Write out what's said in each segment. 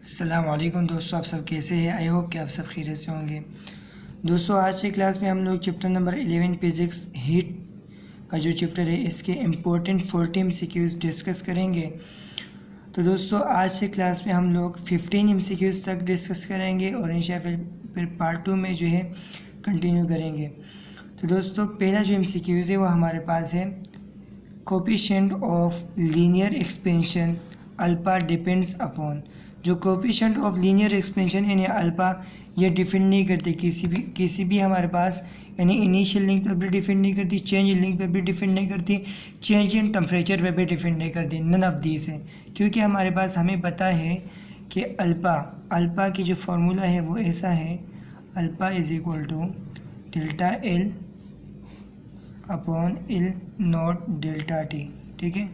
अस्सलाम वालेकुम दोस्तों, आप सब कैसे हैं। आई होप कि आप सब खैरियत से होंगे। दोस्तों, आज के क्लास में हम लोग चैप्टर नंबर 11 फिज़िक्स हीट का जो चैप्टर है इसके इम्पोर्टेंट 40 MCQs डिस्कस करेंगे। तो दोस्तों, आज के क्लास में हम लोग 15 MCQs तक डिस्कस करेंगे और इंशाअल्लाह फिर पार्ट 2 में जो है कंटिन्यू करेंगे। तो दोस्तों, पहला जो MCQs है वो हमारे पास है, coefficient of linear expansion alpha depends upon. जो कोफिशिएंट ऑफ लीनियर एक्सपेंशन यानी अल्फा ये डिफेंड नहीं करते किसी भी हमारे पास, यानी इनिशियल लिंक पर भी डिफेंड नहीं करती, चेंज इन लिंक पर भी डिफेंड नहीं करती, चेंज इन टेम्परेचर पर भी डिफेंड नहीं करती, नन ऑफ दीस है। क्योंकि हमारे पास हमें पता है कि अल्फा की जो फार्मूला है वो ऐसा है, alpha is equal to delta L upon L naught delta T. ठीक है,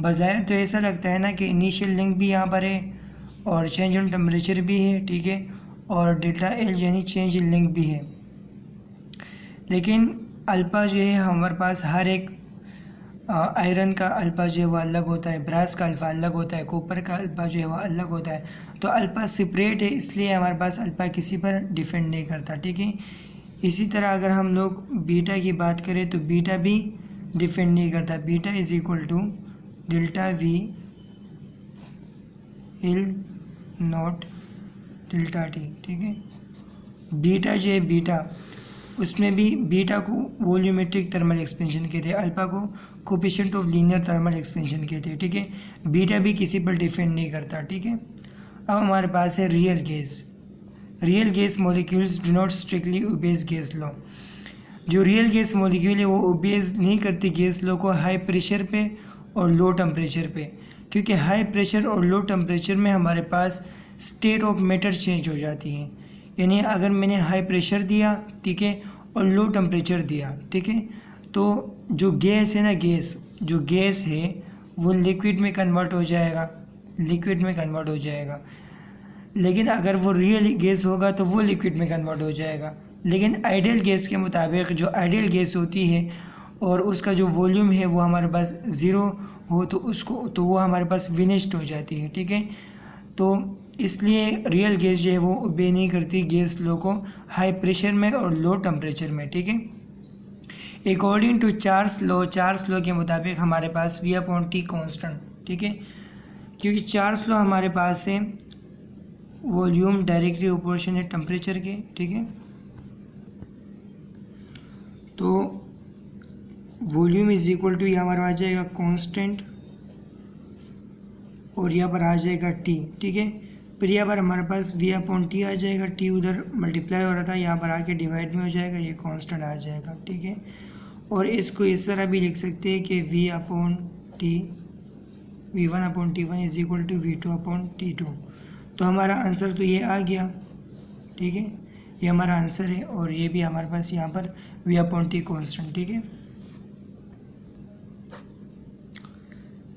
बज़ाहिर तो ऐसा लगता है ना कि इनिशियल लिंक भी यहाँ पर है और चेंज इन टेम्परेचर भी है, ठीक है, और डेल्टा एल यानी चेंज इन लिंक भी है। लेकिन अल्फा जो है हमारे पास हर एक आयरन का अल्फा जो है वो अलग होता है, ब्रास का अल्फा अलग होता है, कॉपर का अल्फा जो है वो अलग होता है। तो अल्फा सेपरेट है, इसलिए हमारे पास अल्फा किसी पर डिफेंड नहीं करता। ठीक है, इसी तरह अगर हम लोग बीटा की बात करें तो बीटा भी डिफेंड नहीं करता। Beta is equal to delta V L naught delta T. ठीक है, बीटा जो है बीटा, उसमें भी बीटा को वॉल्यूमेट्रिक थर्मल एक्सपेंशन कहते हैं, अल्फा को coefficient of linear thermal expansion कहते हैं। ठीक है, बीटा भी किसी पर डिफेंड नहीं करता। ठीक है, अब हमारे पास है real gas. Real gas molecules do not strictly obeys gas law. जो रियल गैस मॉलिक्यूल है वो ओबेज नहीं करती गैस लॉ को हाई प्रेशर पे और लो टेम्परेचर पे, क्योंकि हाई प्रेशर और लो टेम्परेचर में हमारे पास स्टेट ऑफ मैटर चेंज हो जाती है। यानी अगर मैंने हाई प्रेशर दिया, ठीक है, और लो टेम्परेचर दिया, ठीक है, तो जो गैस है ना, जो गैस है वो लिक्विड में कन्वर्ट हो जाएगा, लेकिन अगर वो रियल गैस होगा तो वो लिक्विड में कन्वर्ट हो जाएगा। लेकिन आइडियल गैस के मुताबिक जो आइडियल गैस होती है और उसका जो वॉल्यूम है वो हमारे पास ज़ीरो हो तो वो हमारे पास विनिश्ड हो जाती है। ठीक है, तो इसलिए रियल गैस जो है वो ओबे नहीं करती गैस लॉ को हाई प्रेशर में और लो टेम्परेचर में। ठीक है, अकॉर्डिंग टू चार्ल्स लॉ के मुताबिक हमारे पास वी अपॉन टी कॉन्स्टेंट। ठीक है, क्योंकि चार्ल्स लॉ हमारे पास है वॉल्यूम डायरेक्टली प्रोपोर्शन है टेम्परेचर के। ठीक है, तो वॉल्यूम इज इक्वल टू, यहाँ हमारा आ जाएगा कांस्टेंट और यहाँ पर आ जाएगा टी। ठीक है, फिर यहाँ पर हमारे पास वी अपॉन टी आ जाएगा, टी उधर मल्टीप्लाई हो रहा था, यहाँ पर आके डिवाइड में हो जाएगा, ये कांस्टेंट आ जाएगा। ठीक है, और इसको इस तरह भी लिख सकते हैं कि V upon T, V1 upon T1 is equal to V2 upon T2। तो हमारा आंसर तो ये आ गया। ठीक है, ये हमारा आंसर है और ये भी हमारे पास यहाँ पर वी अपॉन टी कॉन्स्टेंट। ठीक है,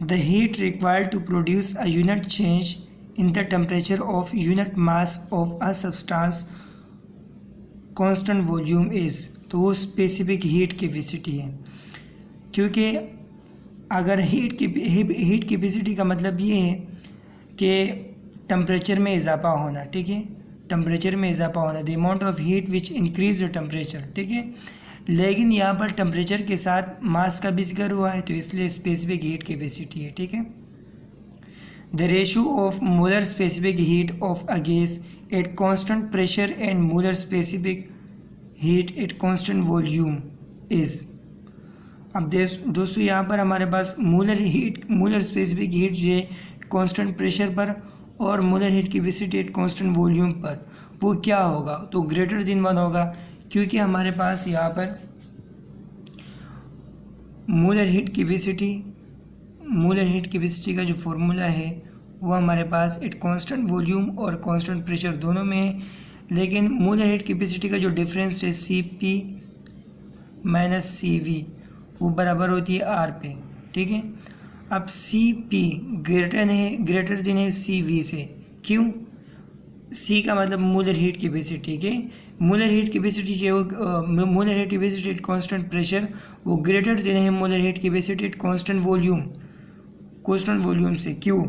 the heat required to produce a unit change in the temperature of unit mass of a substance constant volume is. तो वो स्पेसिफिक हीट कैपेसिटी है, क्योंकि अगर हीट कैपेसिटी का मतलब ये है कि टेम्परेचर में इजाफा होना। ठीक है, टेम्परेचर में इजाफा होना, the amount of heat which increase the temperature. ठीक है, लेकिन यहाँ पर टेम्परेचर के साथ मास का भी जिक्र हुआ है, तो इसलिए स्पेसिफिक हीट कैपेसिटी है। ठीक है, the ratio of molar specific heat of a gas at constant pressure and molar specific heat at constant volume is. अब दोस्तों, यहाँ पर हमारे पास मोलर स्पेसिफिक हीट जो है कांस्टेंट प्रेशर पर और molar heat capacity at constant volume पर वो क्या होगा, तो ग्रेटर देन 1 होगा, क्योंकि हमारे पास यहाँ पर मोलर हीट कैपेसिटी का जो फॉर्मूला है वो हमारे पास एट कांस्टेंट वॉल्यूम और कांस्टेंट प्रेशर दोनों में है। लेकिन मोलर हीट कैपेसिटी का जो डिफरेंस है Cp माइनस Cv वो बराबर होती है R पे। ठीक है, अब Cp ग्रेटर देन है Cv से। क्यों? C का मतलब मोलर हीट कैपेसिटी के, मोलर हीट कैपेसिटी जो है molar heat capacity at constant pressure वो ग्रेटर देन है molar heat capacity at constant volume से। क्यों?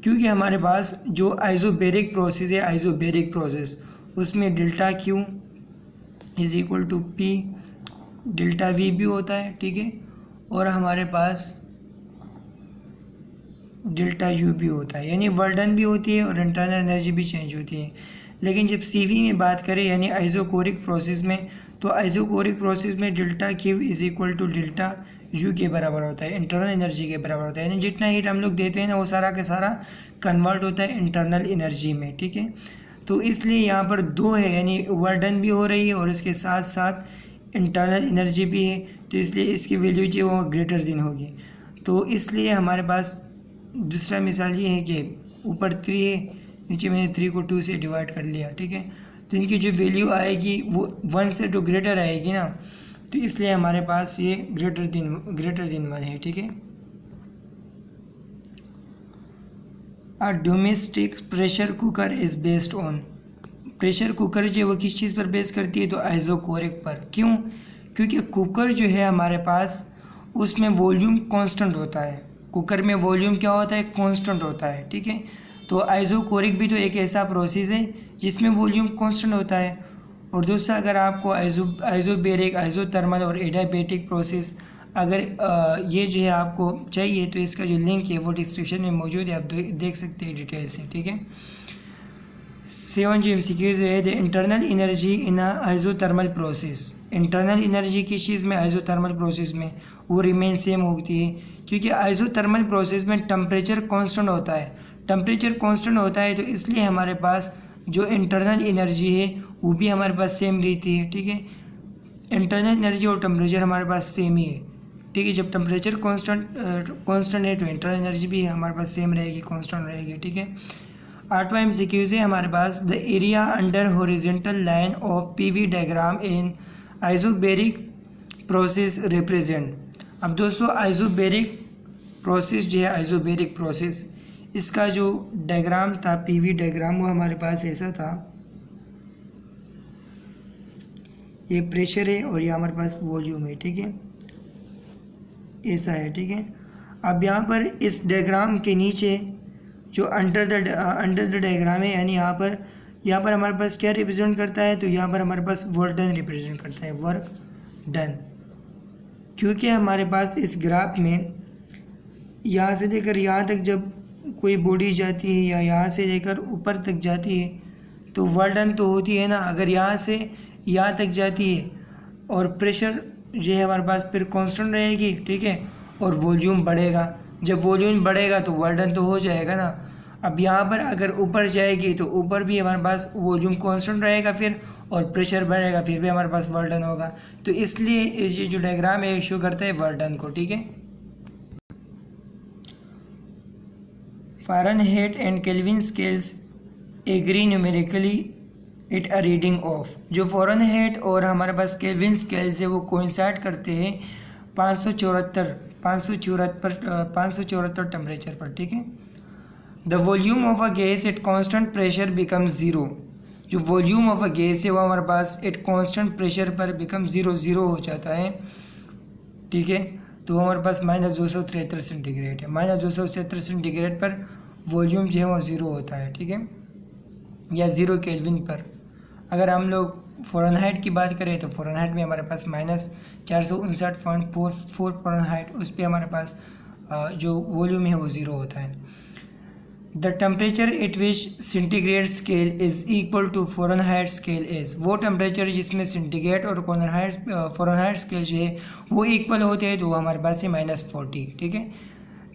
क्योंकि हमारे पास जो आइसोबैरिक प्रोसेस है, आइसोबैरिक प्रोसेस, उसमें delta Q is equal to P delta V भी होता है, ठीक है, और हमारे पास डेल्टा यू भी होता है, यानी वर्क डन भी होती है और इंटरनल एनर्जी भी चेंज होती है। लेकिन जब सीवी में बात करें यानी आइसोकोरिक प्रोसेस में, तो आइसोकोरिक प्रोसेस में delta Q is equal to delta U के बराबर होता है, इंटरनल एनर्जी के बराबर होता है, यानी जितना हीट हम लोग देते हैं ना वो सारा का सारा कन्वर्ट होता है इंटरनल एनर्जी में, ठीक है। तो इसलिए यहाँ पर दो है, यानी वर्क डन भी हो रही है और इसके साथ साथ इंटरनल एनर्जी भी है, तो इसलिए इसकी वैल्यू जो है वो ग्रेटर देन होगी। तो इसलिए हमारे पास दूसरा मिसाल ये है कि ऊपर 3 है, नीचे मैंने 3 को 2 से डिवाइड कर लिया, ठीक है। तो इनकी जो वैल्यू आएगी वो 1 से तो ग्रेटर आएगी ना, तो इसलिए हमारे पास ये ग्रेटर देन 1 है, ठीक है। A domestic pressure cooker is based on, pressure cooker जो है वो किस चीज़ पर बेस करती है, तो आइसोकोरिक पर। क्यों? क्योंकि कुकर जो है हमारे पास उसमें वॉल्यूम कांस्टेंट होता है, कुकर में वॉल्यूम क्या होता है, कांस्टेंट होता है, ठीक है। तो आइसोकोरिक भी तो एक ऐसा प्रोसेस है जिसमें वॉल्यूम कांस्टेंट होता है। और दूसरा, अगर आपको आइसोबैरिक, आइसोथर्मल और एडियाबैटिक प्रोसेस अगर ये जो है आपको चाहिए तो इसका जो लिंक है वो डिस्क्रिप्शन में मौजूद है, आप देख सकते हैं डिटेल से, ठीक है। 7 जो MCQ है, the internal energy in isothermal process, internal energy किस चीज़ में, आइसोथर्मल प्रोसेस में, वो रिमेन सेम होती है, क्योंकि आइसोथर्मल प्रोसेस में टेम्परेचर कांस्टेंट होता है, टेम्परेचर कांस्टेंट होता है, तो इसलिए हमारे पास जो इंटरनल एनर्जी है वो भी हमारे पास सेम रहती है, ठीक है। इंटरनल एनर्जी और टेम्परेचर हमारे पास सेम ही है, ठीक है। जब टेम्परेचर कांस्टेंट है तो इंटरनल एनर्जी भी हमारे पास सेम रहेगी, कांस्टेंट रहेगी, ठीक है। 8वां MCQ है हमारे पास, the area under horizontal line of PV diagram in isobaric process represent. अब दोस्तों आइसोबैरिक प्रोसेस जो है, आइसोबैरिक प्रोसेस, इसका जो डायग्राम था, PV डायग्राम, वो हमारे पास ऐसा था, ये प्रेशर है और ये हमारे पास वॉल्यूम है, ठीक है, ऐसा है, ठीक है। अब यहाँ पर इस डायग्राम के नीचे जो अंडर द डायग्राम है, यानी यहाँ पर हमारे पास क्या रिप्रेजेंट करता है, तो यहाँ पर हमारे पास वर्क डन रिप्रेजेंट करता है, वर्क डन। क्योंकि हमारे पास इस ग्राफ में यहाँ से लेकर यहाँ तक जब कोई बॉडी जाती है या यहाँ से लेकर ऊपर तक जाती है तो वर्क डन तो होती है ना। अगर यहाँ से यहाँ तक जाती है और प्रेशर जो है हमारे पास फिर कांस्टेंट रहेगी, ठीक है, और वॉल्यूम बढ़ेगा, जब वॉल्यूम बढ़ेगा तो वर्क डन तो हो जाएगा ना। अब यहाँ पर अगर ऊपर जाएगी तो ऊपर भी हमारे पास वॉल्यूम कांस्टेंट रहेगा फिर, और प्रेशर बढ़ेगा फिर भी हमारे पास वर्क डन होगा। तो इसलिए ये जो डायग्राम है शो करता है वर्क डन को, ठीक है। Fahrenheit and Kelvin scales agree numerically it a reading of, जो फ़ारेनहाइट और हमारे पास केल्विन स्केल्स है वो कोइंसाइड करते हैं 574 टेम्परेचर पर, ठीक है। The volume of a gas at constant pressure become zero, जो वॉल्यूम ऑफ अ गैस है वो हमारे पास एट कांस्टेंट प्रेशर पर बिकम ज़ीरो हो जाता है, ठीक है। तो हमारे पास -273 सेंटीग्रेड है, -273 सेंटीग्रेड पर वॉल्यूम जो है वो ज़ीरो होता है, ठीक है, या 0 केल्विन पर। अगर हम लोग फ़ारेनहाइट की बात करें तो फ़ारेनहाइट में हमारे पास -459.44 फ़ारेनहाइट, उस पर हमारे पास जो वॉल्यूम है वो ज़ीरो होता है। The temperature at which centigrade scale is equal to Fahrenheit scale is, वो टेम्परेचर जिसमें सेंटीग्रेड और फ़ारेनहाइट स्केल जो है वो इक्वल होते हैं, तो वो हमारे पास है -40, ठीक है।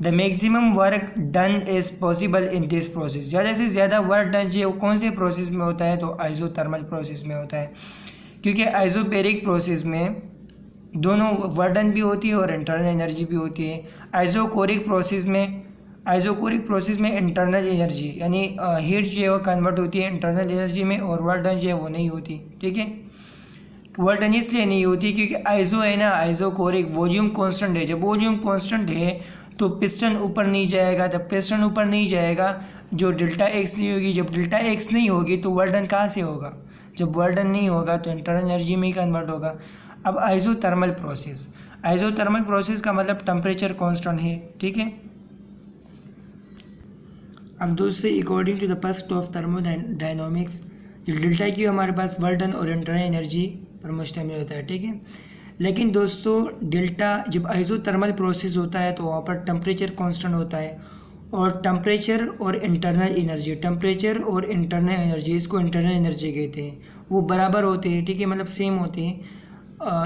The maximum work done is possible in this process, ज़्यादा से ज़्यादा वर्क डन जो है वो कौन से प्रोसेस में होता है, तो आइसोथर्मल प्रोसेस में होता है, क्योंकि आइसोबैरिक प्रोसेस में दोनों वर्क डन भी होती है और इंटरनल एनर्जी भी होती है। आइसोकोरिक प्रोसेस में इंटरनल एनर्जी यानी हीट जो है वो कन्वर्ट होती है इंटरनल एनर्जी में, और वर्क डन जो है वो नहीं होती, ठीक है। वर्क डन इसलिए नहीं होती क्योंकि आइसो है ना, आइसोकोरिक वॉल्यूम कांस्टेंट है, जब वॉल्यूम कांस्टेंट है तो पिस्टन ऊपर नहीं जाएगा, जब पिस्टन ऊपर नहीं जाएगा जो डेल्टा एक्स नहीं होगी, जब डेल्टा एक्स नहीं होगी तो वर्क डन कहाँ से होगा, जब वर्क डन नहीं होगा तो इंटरनल एनर्जी में ही कन्वर्ट होगा। अब आइसोथर्मल प्रोसेस का मतलब टेम्परेचर कांस्टेंट है, ठीक है। अब दोस्तों according to the first of thermodynamics, जो डेल्टा क्यू हमारे पास वर्क डन और इंटरनल एनर्जी पर मुश्तमिल होता है, ठीक है। लेकिन दोस्तों डेल्टा जब आइसोथर्मल प्रोसेस होता है तो वहाँ पर टेम्परेचर कांस्टेंट होता है, और टेम्परेचर और इंटरनल एनर्जी इसको इंटरनल एनर्जी कहते हैं, वो बराबर होते हैं, ठीक है, मतलब सेम होते हैं।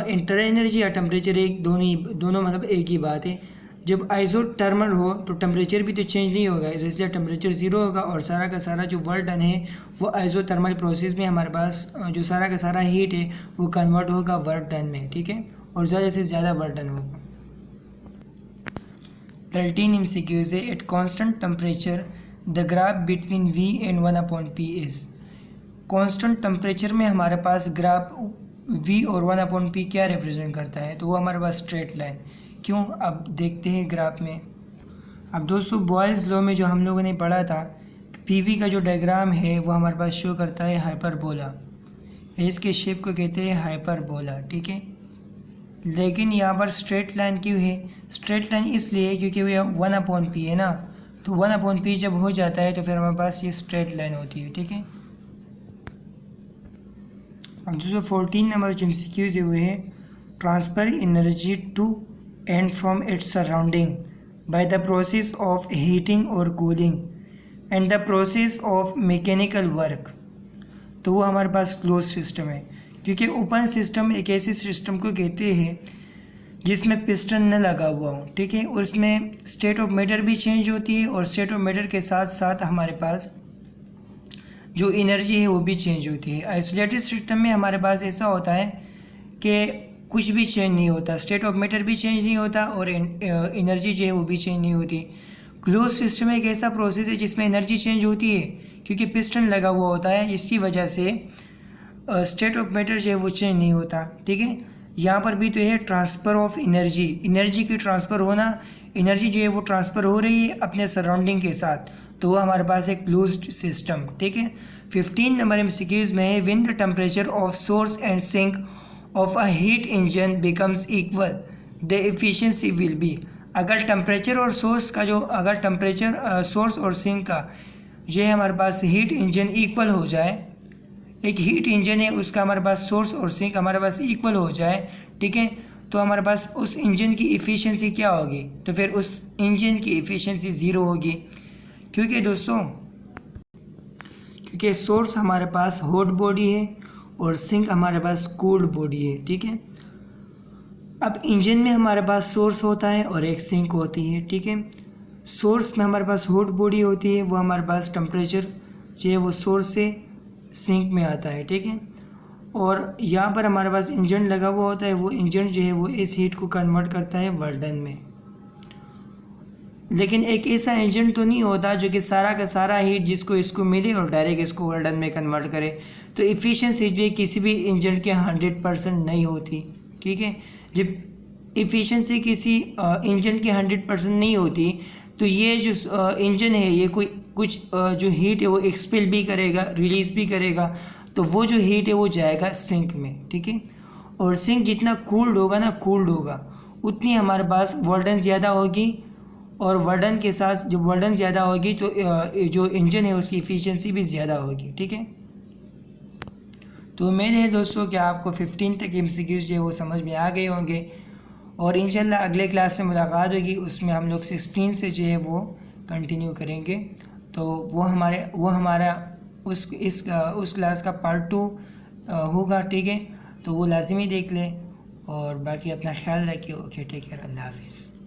इंटरनल एनर्जी या टेम्परेचर दोनों मतलब एक ही बात है। जब आइसोथर्मल हो तो टेम्परेचर भी तो चेंज नहीं होगा, तो इसलिए टेम्परेचर ज़ीरो होगा, और सारा का सारा जो वर्क डन है वो आइसोथर्मल प्रोसेस में हमारे पास जो सारा का सारा हीट है वो कन्वर्ट होगा वर्क डन में, ठीक है, और ज़्यादा से ज़्यादा वर्क डन होगा। 13 MCQs है। At constant temperature the graph between V and 1/P is. Constant temperature में हमारे पास ग्राफ V और 1/P क्या रिप्रेजेंट करता है, तो वो हमारे पास स्ट्रेट लाइन। क्यों, अब देखते हैं ग्राफ में। अब दोस्तों बॉयल्स लॉ में जो हम लोगों ने पढ़ा था, PV का जो डायग्राम है वो हमारे पास शो करता है हाइपरबोला, इसके शेप को कहते हैं हाइपरबोला, ठीक है। लेकिन यहाँ पर स्ट्रेट लाइन क्यों है? स्ट्रेट लाइन इसलिए क्योंकि वो 1/P है ना, तो 1/P जब हो जाता है तो फिर हमारे पास ये स्ट्रेट लाइन होती है, ठीक है। अब जो 14 नंबर जो MCQs हुए हैं, transfer energy to and from its surrounding by the process of heating और cooling and the process of mechanical work, तो वो हमारे पास क्लोज सिस्टम है। क्योंकि ओपन सिस्टम एक ऐसे सिस्टम को कहते हैं जिसमें पिस्टन न लगा हुआ हो, ठीक है, और उसमें स्टेट ऑफ मैटर भी चेंज होती है, और स्टेट ऑफ मैटर के साथ साथ हमारे पास जो एनर्जी है वो भी चेंज होती है। आइसोलेटेड सिस्टम में हमारे पास ऐसा होता है कि कुछ भी चेंज नहीं होता, स्टेट ऑफ मैटर भी चेंज नहीं होता और एनर्जी जो है वो भी चेंज नहीं होती। क्लोज सिस्टम एक ऐसा प्रोसेस है जिसमें एनर्जी चेंज होती है, क्योंकि पिस्टन लगा हुआ होता है, इसकी वजह से स्टेट ऑफ मैटर जो है वो चेंज नहीं होता, ठीक है। यहाँ पर भी तो है ट्रांसफ़र ऑफ एनर्जी की ट्रांसफ़र होना, एनर्जी जो है वो ट्रांसफ़र हो रही है अपने सराउंडिंग के साथ, तो वो हमारे पास एक क्लोज्ड सिस्टम, ठीक है। 15 नंबर MCQs में है, when the temperature of source and sink of a heat engine becomes equal the efficiency will be. अगर टेम्परेचर और सोर्स का जो अगर टेम्परेचर सोर्स और सिंक का जो है हमारे पास हीट इंजन इक्वल हो जाए, एक हीट इंजन है उसका हमारे पास सोर्स और सिंक हमारे पास इक्वल हो जाए, ठीक है, तो हमारे पास उस इंजन की इफ़िशियंसी क्या होगी, तो फिर उस इंजन की इफ़िशियंसी ज़ीरो होगी। क्योंकि दोस्तों क्योंकि सोर्स हमारे पास हॉट बॉडी है और सिंक हमारे पास कोल्ड बॉडी है, ठीक है। अब इंजन में हमारे पास सोर्स होता है और एक सिंक होती है, ठीक है। सोर्स में हमारे पास हॉट बॉडी होती है, वो हमारे पास टेम्परेचर जो है वो सोर्स से सिंक में आता है, ठीक है। और यहाँ पर हमारे पास इंजन लगा हुआ होता है, वो इंजन जो है वो इस हीट को कन्वर्ट करता है वर्क डन में। लेकिन एक ऐसा इंजन तो नहीं होता जो कि सारा का सारा हीट जिसको इसको मिले और डायरेक्ट इसको वर्क डन में कन्वर्ट करे, तो इफ़िशियंसी जो किसी भी इंजन के 100% नहीं होती, ठीक है। जब इफ़िशियंसी किसी इंजन की 100% नहीं होती, तो ये जो इंजन है ये कुछ जो हीट है वो एक्सपेल भी करेगा, रिलीज़ भी करेगा, तो वो जो हीट है वो जाएगा सिंक में, ठीक है। और सिंक जितना कूल्ड होगा उतनी हमारे पास वर्क डन ज़्यादा होगी, और वर्क डन के साथ जब वर्क डन ज़्यादा होगी तो जो इंजन है उसकी इफ़िशियंसी भी ज़्यादा होगी, ठीक है। तो उम्मीद है दोस्तों कि आपको 15 तक MCQs जो है वो समझ में आ गए होंगे, और इंशाल्लाह अगले क्लास से मुलाकात होगी, उसमें हम लोग 16 से जो है वो कंटिन्यू करेंगे। तो वो हमारा उस क्लास का पार्ट 2 होगा, ठीक है। तो वो लाजमी देख लें, और बाकी अपना ख्याल रखिए। ओके, टेक केयर, अल्लाह हाफिज़।